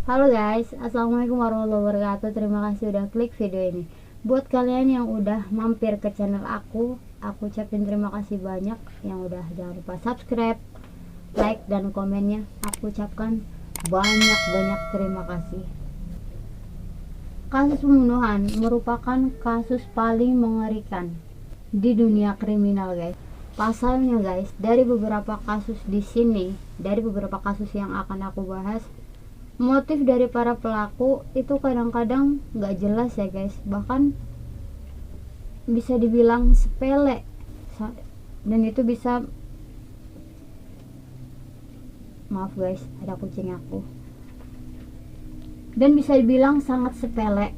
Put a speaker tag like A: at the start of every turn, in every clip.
A: Halo guys, assalamualaikum warahmatullahi wabarakatuh. Terima kasih udah klik video ini. Buat kalian yang udah mampir ke channel aku ucapin terima kasih banyak. Yang udah jangan lupa subscribe, like, dan komennya. Aku ucapkan banyak terima kasih. Kasus pembunuhan merupakan kasus paling mengerikan di dunia kriminal guys. Pasalnya guys, dari beberapa kasus di sini, dari beberapa kasus yang akan aku bahas, motif dari para pelaku itu kadang-kadang nggak jelas ya guys, bahkan bisa dibilang sepele, dan itu bisa, maaf guys ada kucing aku, dan bisa dibilang sangat sepele.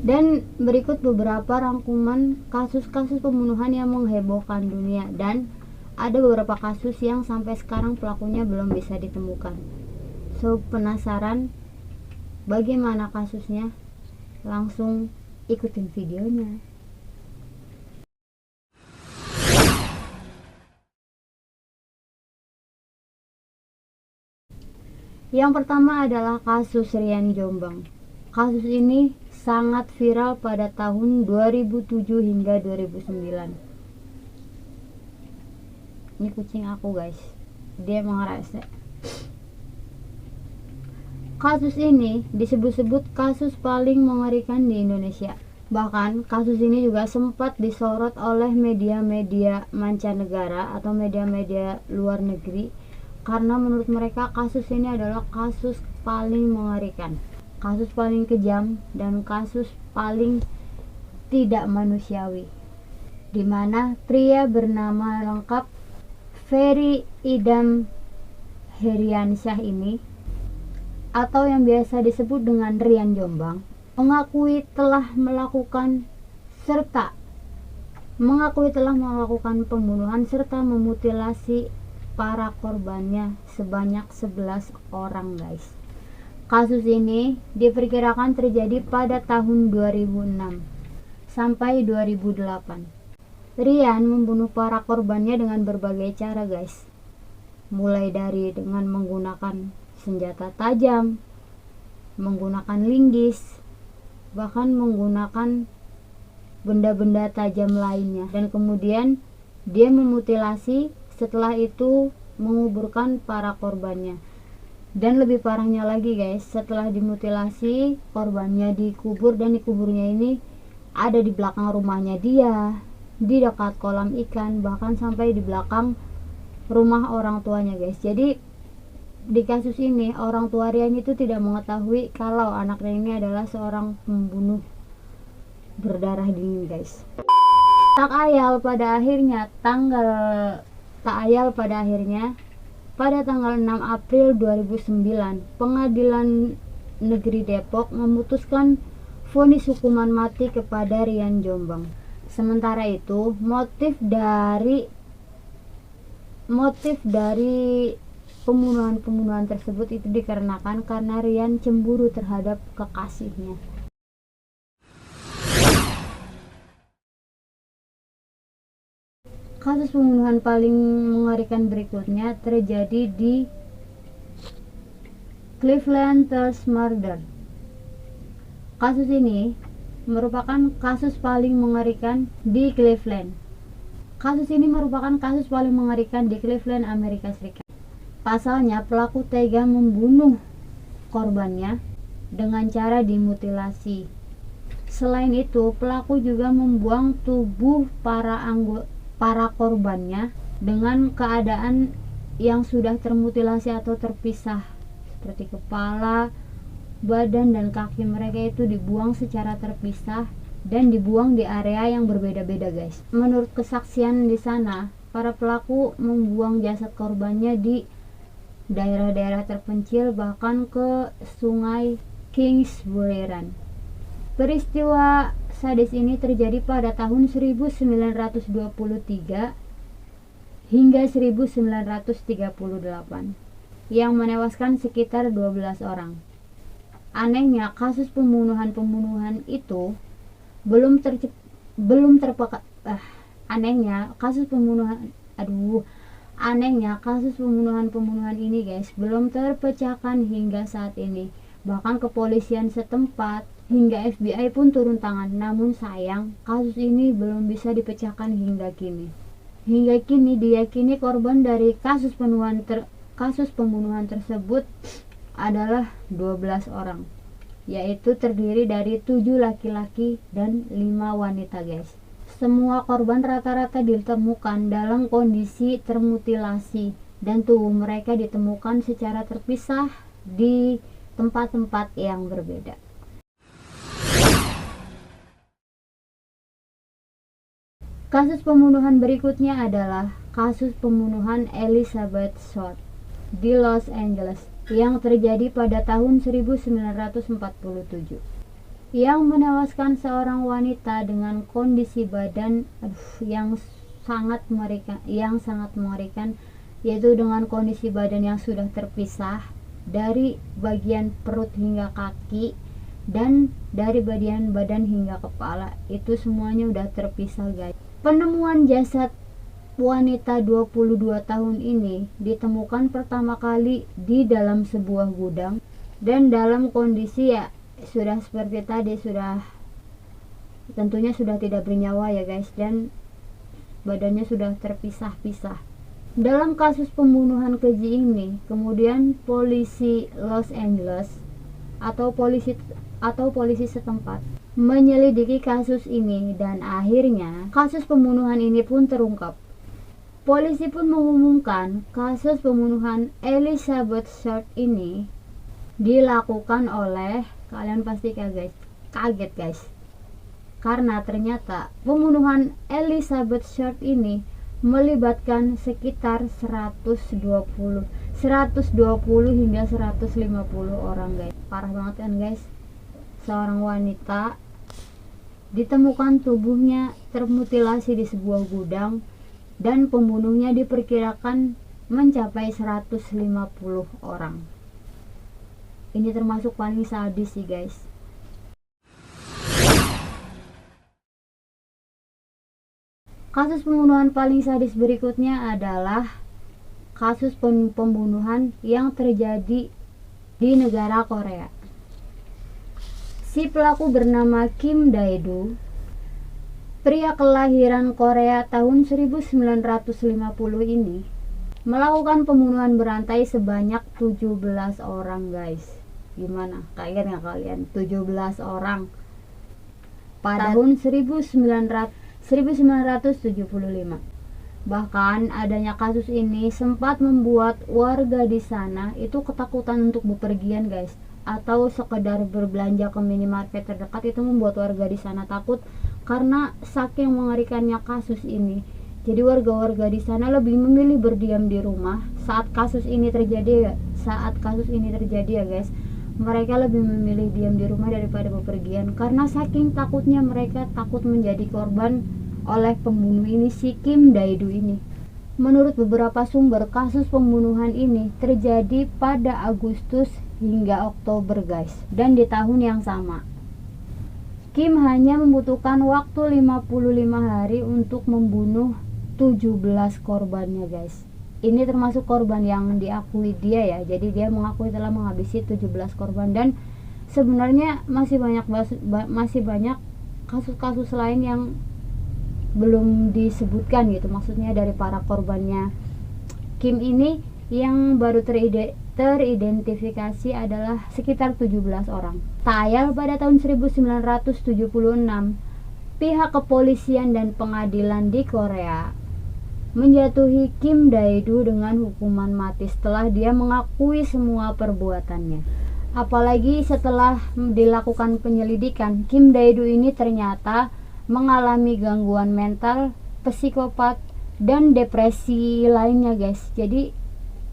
A: Dan berikut beberapa rangkuman kasus-kasus pembunuhan yang menghebohkan dunia, dan ada beberapa kasus yang sampai sekarang pelakunya belum bisa ditemukan. So, penasaran bagaimana kasusnya? Langsung ikutin videonya. Yang pertama adalah kasus Rian Jombang. Kasus ini sangat viral pada tahun 2007 hingga 2009. Ini kucing aku guys, dia mengerasa. Kasus ini disebut-sebut kasus paling mengerikan di Indonesia. Bahkan kasus ini juga sempat disorot oleh media-media mancanegara atau media-media luar negeri, karena menurut mereka kasus ini adalah kasus paling mengerikan, kasus paling kejam, dan kasus paling tidak manusiawi, di mana pria bernama lengkap Ferry Idam Heriansyah ini, atau yang biasa disebut dengan Rian Jombang, mengakui telah melakukan pembunuhan serta memutilasi para korbannya sebanyak 11 orang guys. Kasus ini diperkirakan terjadi pada tahun 2006 sampai 2008. Rian membunuh para korbannya dengan berbagai cara guys, mulai dari dengan menggunakan senjata tajam, menggunakan linggis, bahkan menggunakan benda-benda tajam lainnya, dan kemudian dia memutilasi, setelah itu menguburkan para korbannya. Dan lebih parahnya lagi guys, setelah dimutilasi, korbannya dikubur, dan dikuburnya ini ada di belakang rumahnya dia, di dekat kolam ikan, bahkan sampai di belakang rumah orang tuanya guys. Jadi di kasus ini orang tua Rian itu tidak mengetahui kalau anaknya ini adalah seorang pembunuh berdarah dingin guys. Tak ayal pada akhirnya pada tanggal 6 April 2009 Pengadilan Negeri Depok memutuskan vonis hukuman mati kepada Rian Jombang. Sementara itu motif dari pembunuhan tersebut itu dikarenakan karena Rian cemburu terhadap kekasihnya. Kasus pembunuhan paling mengerikan berikutnya terjadi di Cleveland Terrace Murder. Kasus ini merupakan kasus paling mengerikan di Cleveland. Amerika Serikat. Pasalnya pelaku tega membunuh korbannya dengan cara dimutilasi. Selain itu, pelaku juga membuang tubuh para korbannya dengan keadaan yang sudah termutilasi atau terpisah, seperti kepala, badan, dan kaki mereka itu dibuang secara terpisah dan dibuang di area yang berbeda-beda guys. Menurut kesaksian di sana, para pelaku membuang jasad korbannya di daerah-daerah terpencil, bahkan ke sungai Kingsbury Run. Peristiwa sadis ini terjadi pada tahun 1923 hingga 1938 yang menewaskan sekitar 12 orang. Anehnya kasus pembunuhan itu Anehnya kasus pembunuhan ini guys belum terpecahkan hingga saat ini. Bahkan kepolisian setempat hingga FBI pun turun tangan. Namun sayang, kasus ini belum bisa dipecahkan hingga kini. Hingga kini diyakini korban dari kasus pembunuhan tersebut adalah 12 orang, yaitu terdiri dari 7 laki-laki dan 5 wanita, guys. Semua korban rata-rata ditemukan dalam kondisi termutilasi dan tubuh mereka ditemukan secara terpisah di tempat-tempat yang berbeda. Kasus pembunuhan berikutnya adalah kasus pembunuhan Elizabeth Short di Los Angeles yang terjadi pada tahun 1947, yang menewaskan seorang wanita dengan kondisi badan yang sangat mengerikan, yaitu dengan kondisi badan yang sudah terpisah dari bagian perut hingga kaki dan dari bagian badan hingga kepala. Itu semuanya udah terpisah, guys. Penemuan jasad wanita 22 tahun ini ditemukan pertama kali di dalam sebuah gudang dan dalam kondisi sudah seperti tadi, tentunya sudah tidak bernyawa ya guys, dan badannya sudah terpisah-pisah. Dalam kasus pembunuhan keji ini, kemudian polisi Los Angeles atau polisi setempat menyelidiki kasus ini dan akhirnya kasus pembunuhan ini pun terungkap. Polisi pun mengumumkan kasus pembunuhan Elizabeth Short ini dilakukan oleh, kalian pasti kaget guys, karena ternyata pembunuhan Elizabeth Short ini melibatkan sekitar 120 hingga 150 orang, guys. Parah banget kan, guys. Seorang wanita ditemukan tubuhnya termutilasi di sebuah gudang dan pembunuhnya diperkirakan mencapai 150 orang. Ini termasuk paling sadis sih, guys. Kasus pembunuhan paling sadis berikutnya adalah kasus pembunuhan yang terjadi di negara Korea. Si pelaku bernama Kim Dae-do, pria kelahiran Korea tahun 1950 ini, melakukan pembunuhan berantai sebanyak 17 orang, guys. Gimana? Kaget nggak kalian? 17 orang pada tahun 1975. Bahkan adanya kasus ini sempat membuat warga di sana itu ketakutan untuk bepergian, guys, atau sekedar berbelanja ke minimarket terdekat. Itu membuat warga di sana takut karena saking mengerikannya kasus ini. Jadi warga-warga di sana lebih memilih berdiam di rumah saat kasus ini terjadi ya guys. Mereka lebih memilih diam di rumah daripada bepergian karena saking takutnya mereka takut menjadi korban oleh pembunuh ini, si Kim Dae-do ini. Menurut beberapa sumber, kasus pembunuhan ini terjadi pada Agustus hingga Oktober, guys, dan di tahun yang sama. Kim hanya membutuhkan waktu 55 hari untuk membunuh 17 korbannya, guys. Ini termasuk korban yang diakui dia ya. Jadi dia mengakui telah menghabisi 17 korban, dan sebenarnya masih banyak kasus-kasus lain yang belum disebutkan gitu, maksudnya dari para korbannya Kim ini yang baru teridentifikasi adalah sekitar 17 orang. Tak ayal pada tahun 1976, pihak kepolisian dan pengadilan di Korea menjatuhi Kim Dae-do dengan hukuman mati setelah dia mengakui semua perbuatannya. Apalagi setelah dilakukan penyelidikan, Kim Dae-do ini ternyata mengalami gangguan mental, psikopat, dan depresi lainnya, guys. Jadi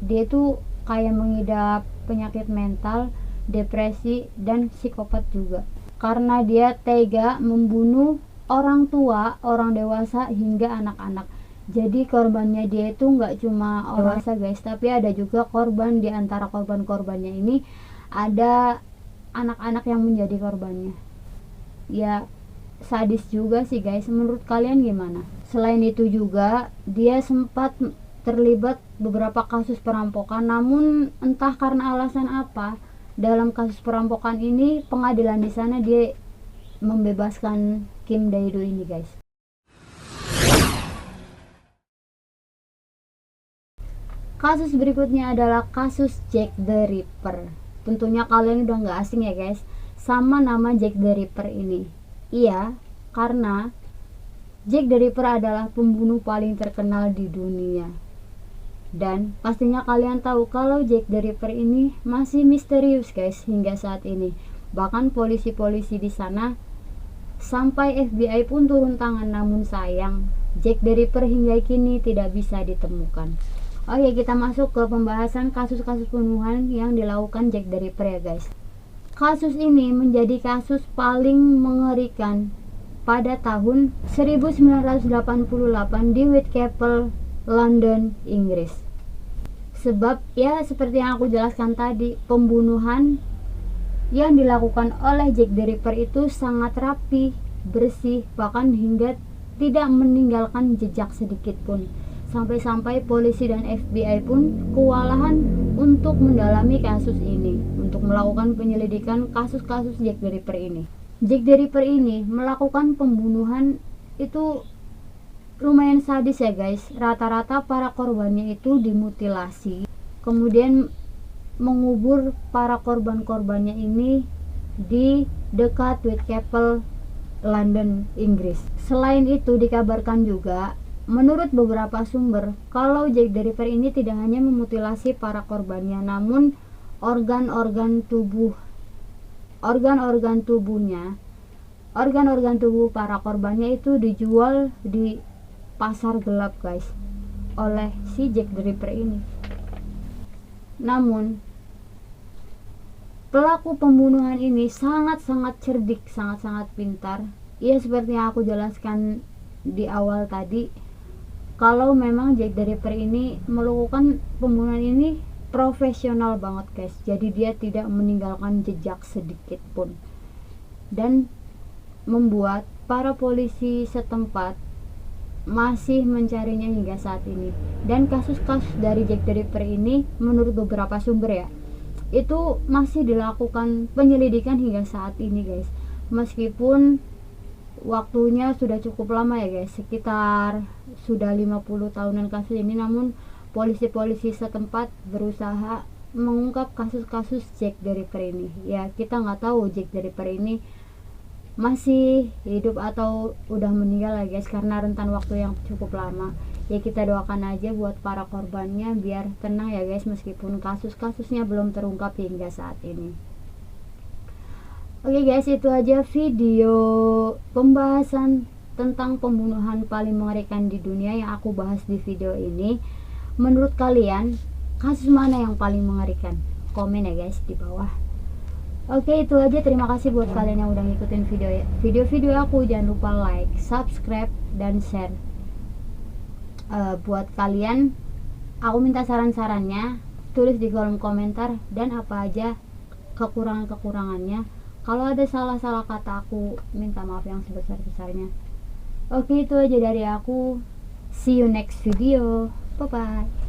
A: dia tuh kayak mengidap penyakit mental, depresi, dan psikopat juga karena dia tega membunuh orang tua, orang dewasa, hingga anak-anak. Jadi korbannya dia itu nggak cuma orang dewasa, guys, tapi ada juga korban. Di antara korban-korbannya ini ada anak-anak yang menjadi korbannya. Ya sadis juga sih, guys. Menurut kalian gimana? Selain itu juga dia sempat terlibat beberapa kasus perampokan, namun entah karena alasan apa dalam kasus perampokan ini pengadilan di sana dia membebaskan Kim Dae-do ini guys. Kasus berikutnya adalah kasus Jack the Ripper. Tentunya kalian udah nggak asing ya guys sama nama Jack the Ripper ini. Iya, karena Jack the Ripper adalah pembunuh paling terkenal di dunia. Dan pastinya kalian tahu kalau Jack the Ripper ini masih misterius guys hingga saat ini. Bahkan polisi-polisi di sana sampai FBI pun turun tangan, namun sayang Jack the Ripper hingga kini tidak bisa ditemukan. Oke, kita masuk ke pembahasan kasus-kasus pembunuhan yang dilakukan Jack the Ripper ya guys. Kasus ini menjadi kasus paling mengerikan pada tahun 1988 di Whitechapel, London, Inggris. Sebab ya seperti yang aku jelaskan tadi, pembunuhan yang dilakukan oleh Jack the Ripper itu sangat rapi, bersih, bahkan hingga tidak meninggalkan jejak sedikit pun. Sampai-sampai polisi dan FBI pun kewalahan untuk mendalami kasus ini, untuk melakukan penyelidikan kasus-kasus Jack the Ripper ini. Jack the Ripper ini melakukan pembunuhan itu lumayan sadis ya guys. Rata-rata para korbannya itu dimutilasi, kemudian mengubur para korban-korbannya ini di dekat Whitechapel, London, Inggris. Selain itu dikabarkan juga menurut beberapa sumber kalau Jack the Ripper ini tidak hanya memutilasi para korbannya, namun organ-organ tubuh para korbannya itu dijual di pasar gelap guys oleh si Jack the Ripper ini. Namun pelaku pembunuhan ini sangat-sangat cerdik, sangat-sangat pintar. Ya seperti yang aku jelaskan di awal tadi, kalau memang Jack the Ripper ini melakukan pembunuhan ini profesional banget guys. Jadi dia tidak meninggalkan jejak sedikit pun, dan membuat para polisi setempat masih mencarinya hingga saat ini. Dan kasus-kasus dari Jack the Ripper ini menurut beberapa sumber ya, itu masih dilakukan penyelidikan hingga saat ini guys. Meskipun waktunya sudah cukup lama ya guys, sekitar sudah 50 tahunan kasus ini, namun polisi-polisi setempat berusaha mengungkap kasus-kasus Jack the Ripper ini. Ya kita nggak tahu Jack the Ripper ini masih hidup atau udah meninggal ya guys, karena rentan waktu yang cukup lama. Ya kita doakan aja buat para korbannya biar tenang ya guys, meskipun kasus-kasusnya belum terungkap hingga saat ini. Oke guys, itu aja video pembahasan tentang pembunuhan paling mengerikan di dunia yang aku bahas di video ini. Menurut kalian kasus mana yang paling mengerikan? Komen ya guys di bawah. Oke, itu aja. Terima kasih buat kalian yang udah ngikutin video aku. Jangan lupa like, subscribe, dan share. Buat kalian, aku minta saran-sarannya, tulis di kolom komentar, dan apa aja kekurangan-kekurangannya. Kalau ada salah-salah kata, aku minta maaf yang sebesar-besarnya. Oke, itu aja dari aku. See you next video. Bye bye.